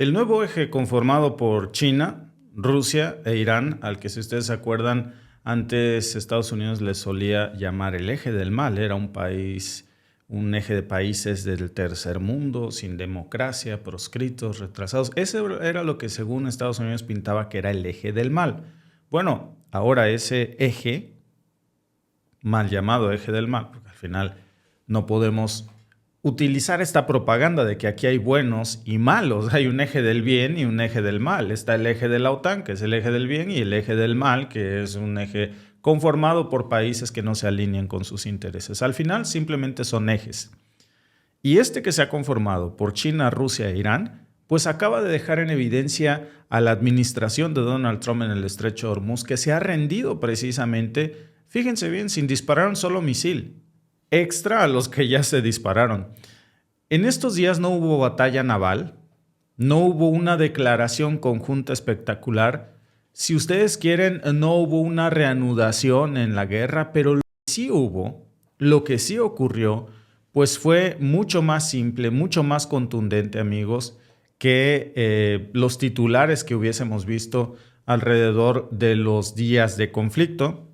El nuevo eje conformado por China, Rusia e Irán, al que si ustedes se acuerdan, antes Estados Unidos le solía llamar el eje del mal, era un eje de países del tercer mundo, sin democracia, proscritos, retrasados. Ese era lo que según Estados Unidos pintaba que era el eje del mal. Bueno, ahora ese eje, mal llamado eje del mal, porque al final no podemos utilizar esta propaganda de que aquí hay buenos y malos. Hay un eje del bien y un eje del mal. Está el eje de la OTAN, que es el eje del bien, y el eje del mal, que es un eje conformado por países que no se alinean con sus intereses. Al final simplemente son ejes. Y este que se ha conformado por China, Rusia e Irán, pues acaba de dejar en evidencia a la administración de Donald Trump en el estrecho de Hormuz, que se ha rendido precisamente, fíjense bien, sin disparar un solo misil extra a los que ya se dispararon. En estos días no hubo batalla naval, no hubo una declaración conjunta espectacular. Si ustedes quieren, no hubo una reanudación en la guerra, pero lo que sí ocurrió, pues fue mucho más simple, mucho más contundente, amigos, que los titulares que hubiésemos visto alrededor de los días de conflicto.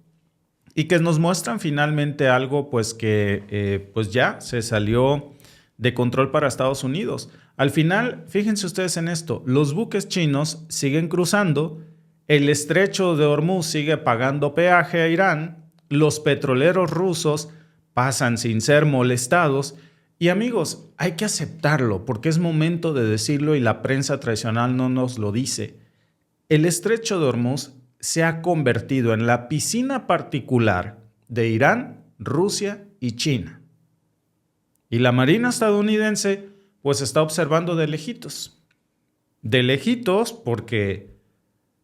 Y que nos muestran finalmente algo pues que pues ya se salió de control para Estados Unidos. Al final, fíjense ustedes en esto, los buques chinos siguen cruzando, el estrecho de Hormuz sigue pagando peaje a Irán, los petroleros rusos pasan sin ser molestados. Y amigos, hay que aceptarlo porque es momento de decirlo y la prensa tradicional no nos lo dice. El estrecho de Hormuz se ha convertido en la piscina particular de Irán, Rusia y China. Y la Marina estadounidense pues está observando de lejitos. De lejitos porque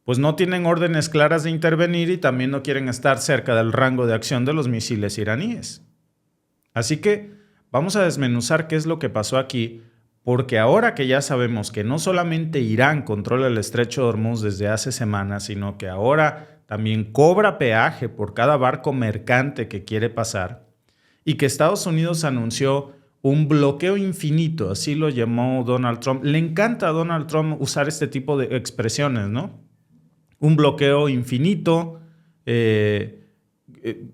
pues no tienen órdenes claras de intervenir y también no quieren estar cerca del rango de acción de los misiles iraníes. Así que vamos a desmenuzar qué es lo que pasó aquí, porque ahora que ya sabemos que no solamente Irán controla el estrecho de Hormuz desde hace semanas, sino que ahora también cobra peaje por cada barco mercante que quiere pasar, y que Estados Unidos anunció un bloqueo infinito, así lo llamó Donald Trump. Le encanta a Donald Trump usar este tipo de expresiones, ¿no? Un bloqueo infinito.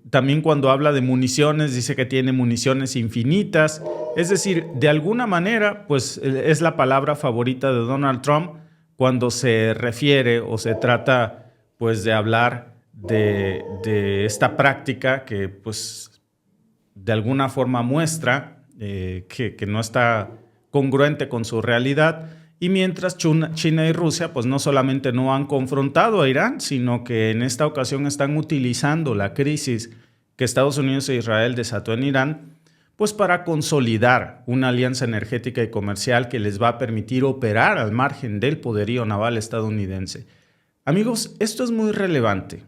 También cuando habla de municiones, dice que tiene municiones infinitas. Es decir, de alguna manera, pues es la palabra favorita de Donald Trump cuando se refiere o se trata pues de hablar de esta práctica que pues de alguna forma muestra que no está congruente con su realidad. Y mientras China y Rusia pues no solamente no han confrontado a Irán, sino que en esta ocasión están utilizando la crisis que Estados Unidos e Israel desató en Irán pues para consolidar una alianza energética y comercial que les va a permitir operar al margen del poderío naval estadounidense. Amigos, esto es muy relevante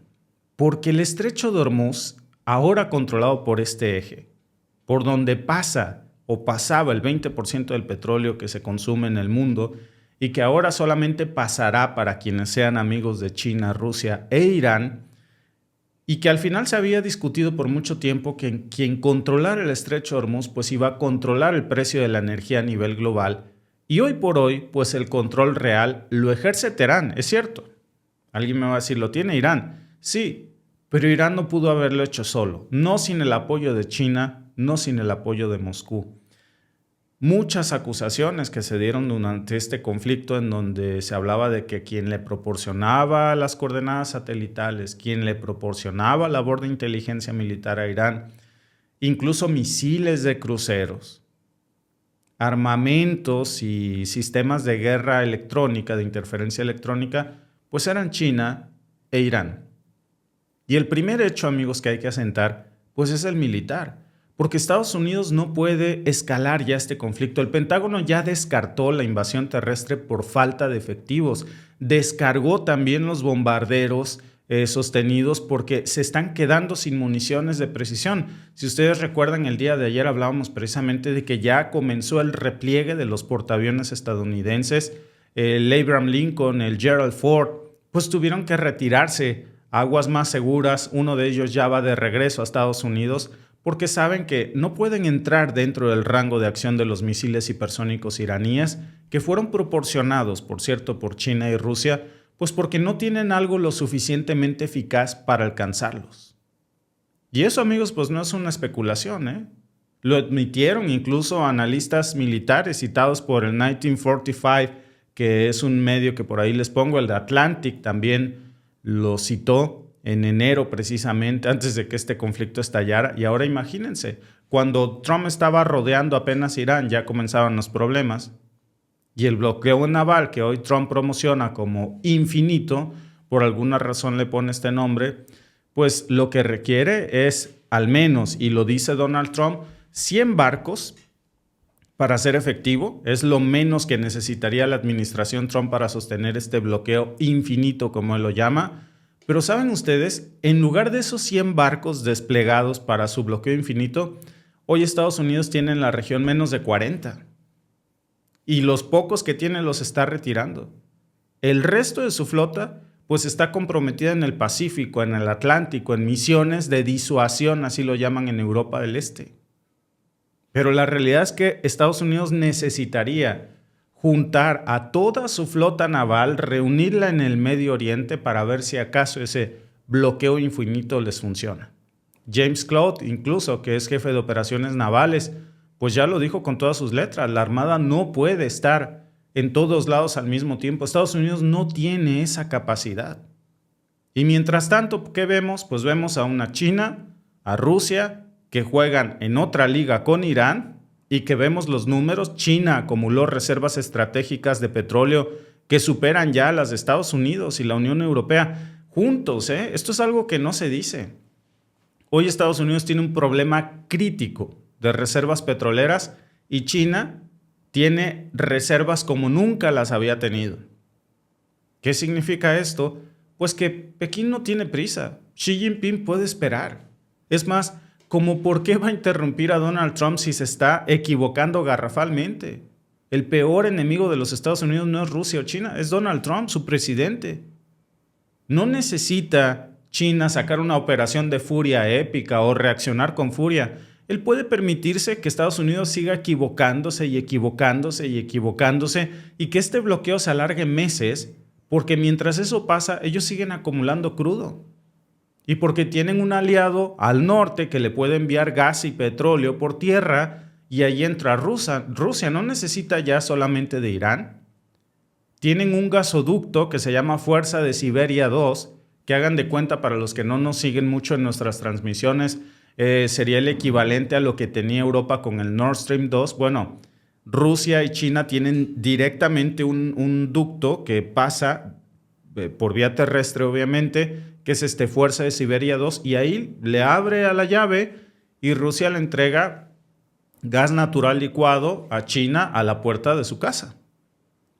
porque el estrecho de Hormuz, ahora controlado por este eje, por donde pasa o pasaba el 20% del petróleo que se consume en el mundo y que ahora solamente pasará para quienes sean amigos de China, Rusia e Irán, y que al final se había discutido por mucho tiempo que quien controlara el estrecho de Hormuz pues iba a controlar el precio de la energía a nivel global, y hoy por hoy pues el control real lo ejerce Teherán, es cierto. Alguien me va a decir, ¿lo tiene Irán? Sí, pero Irán no pudo haberlo hecho solo, no sin el apoyo de China, no sin el apoyo de Moscú. Muchas acusaciones que se dieron durante este conflicto en donde se hablaba de que quien le proporcionaba las coordenadas satelitales, quien le proporcionaba labor de inteligencia militar a Irán, incluso misiles de cruceros, armamentos y sistemas de guerra electrónica, de interferencia electrónica, pues eran China e Irán. Y el primer hecho, amigos, que hay que asentar, pues es el militar. Porque Estados Unidos no puede escalar ya este conflicto. El Pentágono ya descartó la invasión terrestre por falta de efectivos. Descargó también los bombarderos sostenidos porque se están quedando sin municiones de precisión. Si ustedes recuerdan, el día de ayer hablábamos precisamente de que ya comenzó el repliegue de los portaaviones estadounidenses. El Abraham Lincoln, el Gerald Ford, pues tuvieron que retirarse a aguas más seguras. Uno de ellos ya va de regreso a Estados Unidos, porque saben que no pueden entrar dentro del rango de acción de los misiles hipersónicos iraníes que fueron proporcionados, por cierto, por China y Rusia, pues porque no tienen algo lo suficientemente eficaz para alcanzarlos. Y eso, amigos, pues no es una especulación, ¿eh? Lo admitieron incluso analistas militares citados por el 1945, que es un medio que por ahí les pongo, el de Atlantic también lo citó en enero precisamente, antes de que este conflicto estallara. Y ahora imagínense, cuando Trump estaba rodeando apenas Irán, ya comenzaban los problemas. Y el bloqueo naval que hoy Trump promociona como infinito, por alguna razón le pone este nombre, pues lo que requiere es al menos, y lo dice Donald Trump, 100 barcos para ser efectivo. Es lo menos que necesitaría la administración Trump para sostener este bloqueo infinito, como él lo llama. Pero ¿saben ustedes? En lugar de esos 100 barcos desplegados para su bloqueo infinito, hoy Estados Unidos tiene en la región menos de 40. Y los pocos que tiene los está retirando. El resto de su flota pues está comprometida en el Pacífico, en el Atlántico, en misiones de disuasión, así lo llaman en Europa del Este. Pero la realidad es que Estados Unidos necesitaría juntar a toda su flota naval, reunirla en el Medio Oriente para ver si acaso ese bloqueo infinito les funciona. James Claude, incluso, que es jefe de operaciones navales, pues ya lo dijo con todas sus letras, la Armada no puede estar en todos lados al mismo tiempo. Estados Unidos no tiene esa capacidad. Y mientras tanto, ¿qué vemos? Pues vemos a una China, a Rusia, que juegan en otra liga con Irán y que vemos los números. China acumuló reservas estratégicas de petróleo que superan ya las de Estados Unidos y la Unión Europea juntos, ¿eh? Esto es algo que no se dice. Hoy Estados Unidos tiene un problema crítico de reservas petroleras y China tiene reservas como nunca las había tenido. ¿Qué significa esto? Pues que Pekín no tiene prisa. Xi Jinping puede esperar. Es más, ¿cómo por qué va a interrumpir a Donald Trump si se está equivocando garrafalmente? El peor enemigo de los Estados Unidos no es Rusia o China, es Donald Trump, su presidente. No necesita China sacar una operación de furia épica o reaccionar con furia. Él puede permitirse que Estados Unidos siga equivocándose y equivocándose y equivocándose y que este bloqueo se alargue meses, porque mientras eso pasa, ellos siguen acumulando crudo. Y porque tienen un aliado al norte que le puede enviar gas y petróleo por tierra y ahí entra Rusia. Rusia no necesita ya solamente de Irán. Tienen un gasoducto que se llama Fuerza de Siberia 2, que hagan de cuenta para los que no nos siguen mucho en nuestras transmisiones, sería el equivalente a lo que tenía Europa con el Nord Stream 2. Bueno, Rusia y China tienen directamente un ducto que pasa por vía terrestre, obviamente, que es Fuerza de Siberia 2, y ahí le abre a la llave y Rusia le entrega gas natural licuado a China a la puerta de su casa.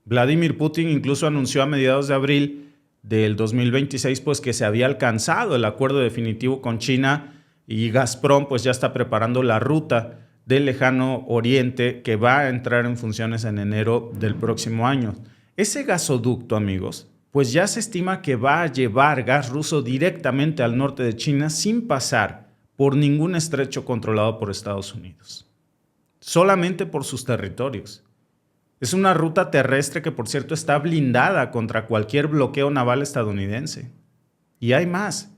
Vladimir Putin incluso anunció a mediados de abril del 2026 pues que se había alcanzado el acuerdo definitivo con China, y Gazprom pues ya está preparando la ruta del lejano oriente que va a entrar en funciones en enero del próximo año. Ese gasoducto, amigos, pues ya se estima que va a llevar gas ruso directamente al norte de China sin pasar por ningún estrecho controlado por Estados Unidos, solamente por sus territorios. Es una ruta terrestre que, por cierto, está blindada contra cualquier bloqueo naval estadounidense. Y hay más.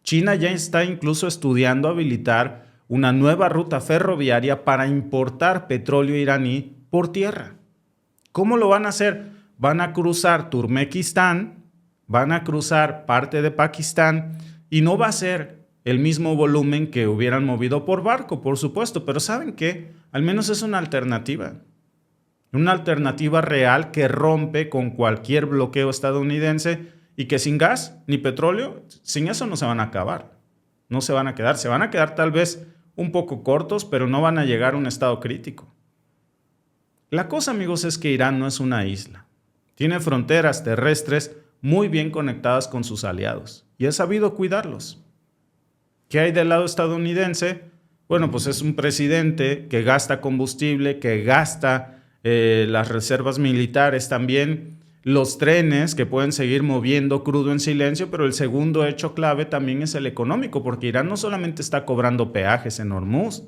China ya está incluso estudiando habilitar una nueva ruta ferroviaria para importar petróleo iraní por tierra. ¿Cómo lo van a hacer? Van a cruzar Turkmenistán, van a cruzar parte de Pakistán y no va a ser el mismo volumen que hubieran movido por barco, por supuesto, pero ¿saben qué? Al menos es una alternativa real que rompe con cualquier bloqueo estadounidense y que sin gas ni petróleo, sin eso no se van a acabar, no se van a quedar, se van a quedar tal vez un poco cortos, pero no van a llegar a un estado crítico. La cosa, amigos, es que Irán no es una isla. Tiene fronteras terrestres muy bien conectadas con sus aliados y ha sabido cuidarlos. ¿Qué hay del lado estadounidense? Bueno, pues es un presidente que gasta combustible, que gasta las reservas militares también, los trenes que pueden seguir moviendo crudo en silencio, pero el segundo hecho clave también es el económico, porque Irán no solamente está cobrando peajes en Hormuz,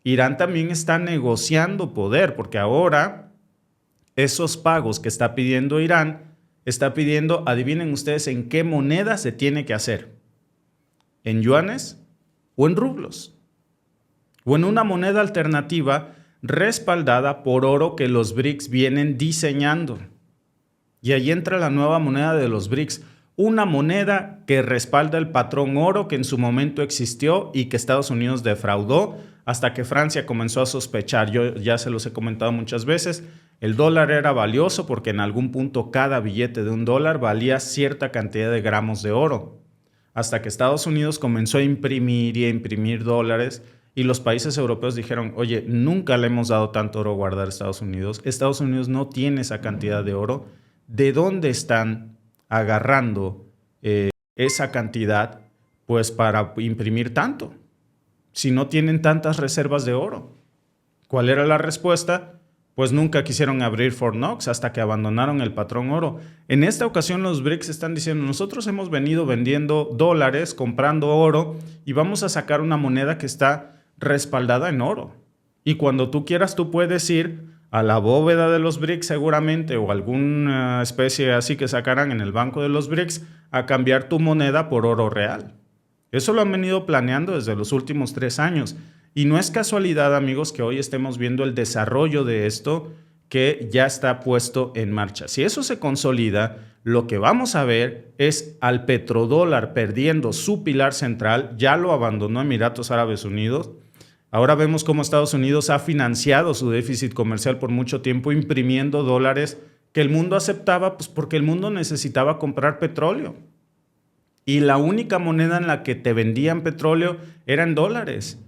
Irán también está negociando poder, porque ahora esos pagos que está pidiendo Irán, está pidiendo, adivinen ustedes en qué moneda se tiene que hacer. ¿En yuanes o en rublos? O en una moneda alternativa respaldada por oro que los BRICS vienen diseñando. Y ahí entra la nueva moneda de los BRICS, una moneda que respalda el patrón oro que en su momento existió y que Estados Unidos defraudó hasta que Francia comenzó a sospechar. Yo ya se los he comentado muchas veces, el dólar era valioso porque en algún punto cada billete de $1 valía cierta cantidad de gramos de oro. Hasta que Estados Unidos comenzó a imprimir dólares y los países europeos dijeron, oye, nunca le hemos dado tanto oro a guardar a Estados Unidos. Estados Unidos no tiene esa cantidad de oro. ¿De dónde están agarrando esa cantidad pues para imprimir tanto? Si no tienen tantas reservas de oro. ¿Cuál era la respuesta? Pues nunca quisieron abrir Fort Knox hasta que abandonaron el patrón oro. En esta ocasión los BRICS están diciendo, nosotros hemos venido vendiendo dólares, comprando oro y vamos a sacar una moneda que está respaldada en oro. Y cuando tú quieras, tú puedes ir a la bóveda de los BRICS seguramente o alguna especie así que sacarán en el banco de los BRICS a cambiar tu moneda por oro real. Eso lo han venido planeando desde los últimos 3 años. Y no es casualidad, amigos, que hoy estemos viendo el desarrollo de esto que ya está puesto en marcha. Si eso se consolida, lo que vamos a ver es al petrodólar perdiendo su pilar central. Ya lo abandonó Emiratos Árabes Unidos. Ahora vemos cómo Estados Unidos ha financiado su déficit comercial por mucho tiempo imprimiendo dólares que el mundo aceptaba, pues porque el mundo necesitaba comprar petróleo. Y la única moneda en la que te vendían petróleo eran dólares.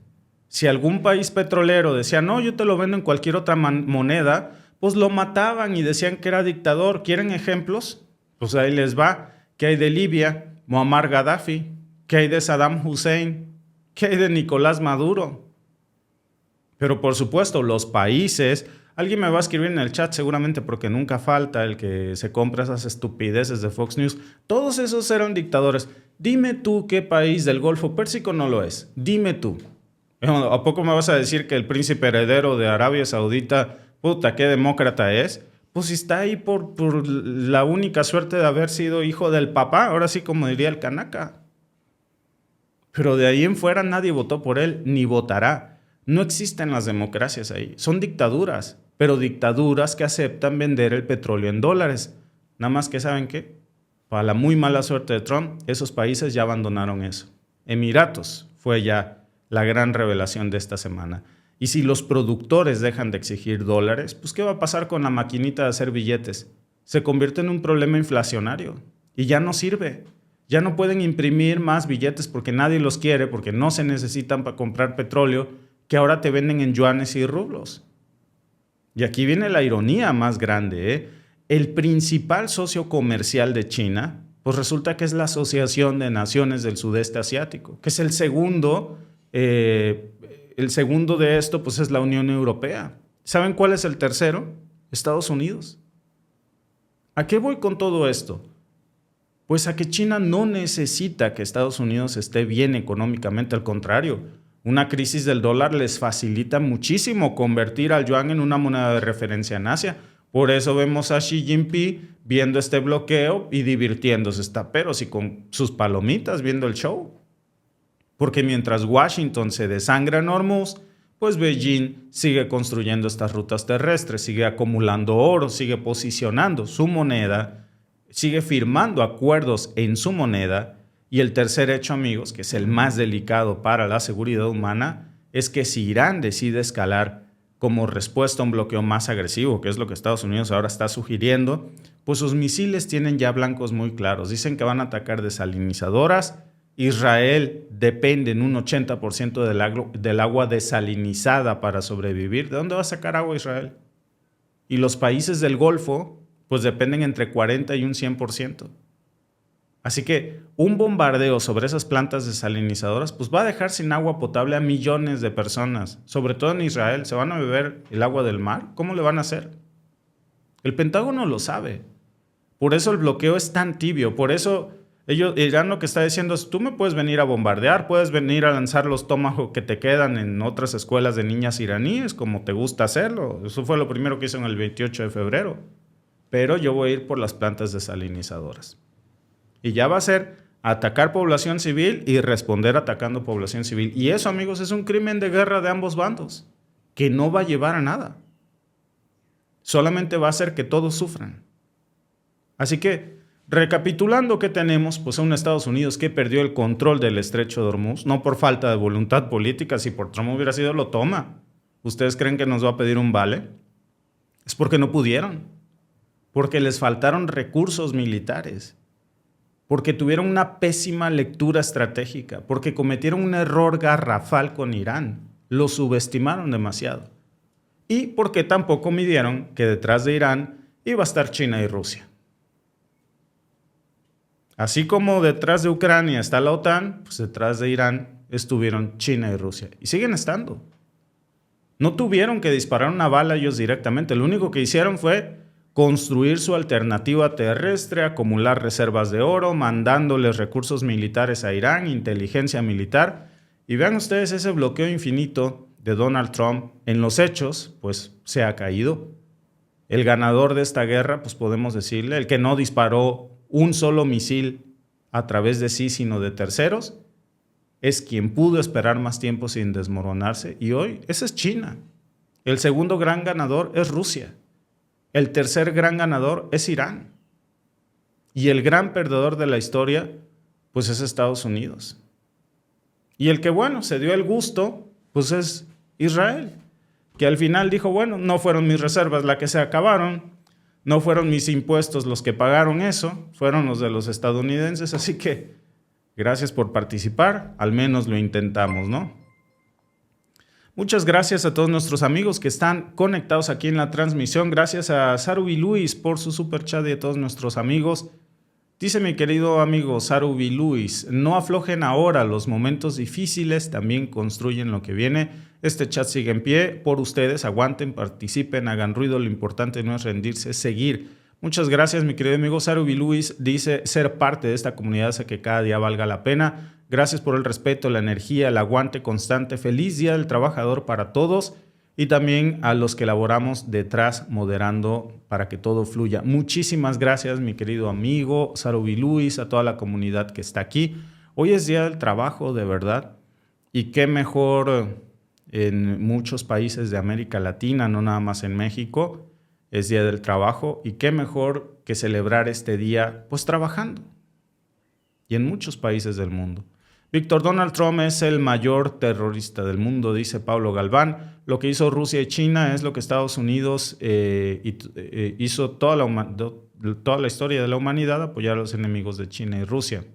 Si algún país petrolero decía, no, yo te lo vendo en cualquier otra moneda, pues lo mataban y decían que era dictador. ¿Quieren ejemplos? Pues ahí les va. ¿Qué hay de Libia? Muammar Gaddafi. ¿Qué hay de Saddam Hussein? ¿Qué hay de Nicolás Maduro? Pero por supuesto, los países, alguien me va a escribir en el chat seguramente porque nunca falta el que se compra esas estupideces de Fox News. Todos esos eran dictadores. Dime tú qué país del Golfo Pérsico no lo es. Dime tú. ¿A poco me vas a decir que el príncipe heredero de Arabia Saudita, puta, qué demócrata es? Pues está ahí por la única suerte de haber sido hijo del papá, ahora sí como diría el Kanaka. Pero de ahí en fuera nadie votó por él, ni votará. No existen las democracias ahí, son dictaduras, pero dictaduras que aceptan vender el petróleo en dólares. Nada más que, ¿saben qué? Para la muy mala suerte de Trump, esos países ya abandonaron eso. Emiratos fue ya la gran revelación de esta semana. Y si los productores dejan de exigir dólares, pues ¿qué va a pasar con la maquinita de hacer billetes? Se convierte en un problema inflacionario y ya no sirve. Ya no pueden imprimir más billetes porque nadie los quiere, porque no se necesitan para comprar petróleo, que ahora te venden en yuanes y rublos. Y aquí viene la ironía más grande, ¿eh? El principal socio comercial de China, pues resulta que es la Asociación de Naciones del Sudeste Asiático, que es el segundo de esto, pues es la Unión Europea. ¿Saben cuál es el tercero? Estados Unidos. ¿A qué voy con todo esto? Pues a que China no necesita que Estados Unidos esté bien económicamente, al contrario. Una crisis del dólar les facilita muchísimo convertir al yuan en una moneda de referencia en Asia. Por eso vemos a Xi Jinping viendo este bloqueo y divirtiéndose taperos y con sus palomitas viendo el show. Porque mientras Washington se desangra en Hormuz, pues Beijing sigue construyendo estas rutas terrestres, sigue acumulando oro, sigue posicionando su moneda, sigue firmando acuerdos en su moneda. Y el tercer hecho, amigos, que es el más delicado para la seguridad humana, es que si Irán decide escalar como respuesta a un bloqueo más agresivo, que es lo que Estados Unidos ahora está sugiriendo, pues sus misiles tienen ya blancos muy claros. Dicen que van a atacar desalinizadoras. Israel depende en un 80% del agua desalinizada para sobrevivir. ¿De dónde va a sacar agua Israel? Y los países del Golfo, pues dependen entre 40 y un 100%. Así que un bombardeo sobre esas plantas desalinizadoras pues va a dejar sin agua potable a millones de personas, sobre todo en Israel. ¿Se van a beber el agua del mar? ¿Cómo le van a hacer? El Pentágono lo sabe. Por eso el bloqueo es tan tibio. Por eso Irán lo que está diciendo es, tú me puedes venir a bombardear, puedes venir a lanzar los Tomahawk que te quedan en otras escuelas de niñas iraníes, como te gusta hacerlo. Eso fue lo primero que hizo en el 28 de febrero. Pero yo voy a ir por las plantas desalinizadoras. Y ya va a ser atacar población civil y responder atacando población civil. Y eso, amigos, es un crimen de guerra de ambos bandos, que no va a llevar a nada. Solamente va a hacer que todos sufran. Así que, recapitulando, ¿qué tenemos? Pues a un Estados Unidos que perdió el control del estrecho de Hormuz, no por falta de voluntad política. Si por Trump hubiera sido, lo toma. ¿Ustedes creen que nos va a pedir un vale? Es porque no pudieron. Porque les faltaron recursos militares. Porque tuvieron una pésima lectura estratégica. Porque cometieron un error garrafal con Irán. Lo subestimaron demasiado. Y porque tampoco midieron que detrás de Irán iba a estar China y Rusia. Así como detrás de Ucrania está la OTAN, pues detrás de Irán estuvieron China y Rusia. Y siguen estando. No tuvieron que disparar una bala ellos directamente. Lo único que hicieron fue construir su alternativa terrestre, acumular reservas de oro, mandándoles recursos militares a Irán, inteligencia militar. Y vean ustedes ese bloqueo infinito de Donald Trump en los hechos, pues se ha caído. El ganador de esta guerra, pues podemos decirle, el que no disparó un solo misil a través de sí, sino de terceros, es quien pudo esperar más tiempo sin desmoronarse. Y hoy, esa es China. El segundo gran ganador es Rusia. El tercer gran ganador es Irán. Y el gran perdedor de la historia, pues es Estados Unidos. Y el que, bueno, se dio el gusto, pues es Israel, que al final dijo, bueno, no fueron mis reservas las que se acabaron, no fueron mis impuestos los que pagaron eso, fueron los de los estadounidenses, así que gracias por participar, al menos lo intentamos, ¿no? Muchas gracias a todos nuestros amigos que están conectados aquí en la transmisión, gracias a Sarubi Luis por su super chat y a todos nuestros amigos. Dice mi querido amigo Sarubi Luis, no aflojen ahora, los momentos difíciles también construyen lo que viene. Este chat sigue en pie por ustedes, aguanten, participen, hagan ruido, lo importante no es rendirse, es seguir. Muchas gracias mi querido amigo Sarubi Luis, dice ser parte de esta comunidad hace que cada día valga la pena. Gracias por el respeto, la energía, el aguante constante, feliz Día del Trabajador para todos. Y también a los que laboramos detrás moderando para que todo fluya. Muchísimas gracias, mi querido amigo Sarubi Luis, a toda la comunidad que está aquí. Hoy es Día del Trabajo, de verdad. Y qué mejor en muchos países de América Latina, no nada más en México, es Día del Trabajo. Y qué mejor que celebrar este día, pues trabajando. Y en muchos países del mundo. Víctor, Donald Trump es el mayor terrorista del mundo, dice Pablo Galván. Lo que hizo Rusia y China es lo que Estados Unidos hizo toda la historia de la humanidad, apoyar a los enemigos de China y Rusia.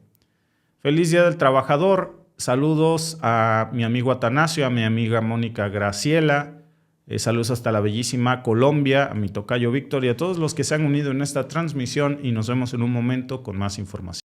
Feliz Día del Trabajador. Saludos a mi amigo Atanasio, a mi amiga Mónica Graciela. Saludos hasta la bellísima Colombia, a mi tocayo Víctor y a todos los que se han unido en esta transmisión y nos vemos en un momento con más información.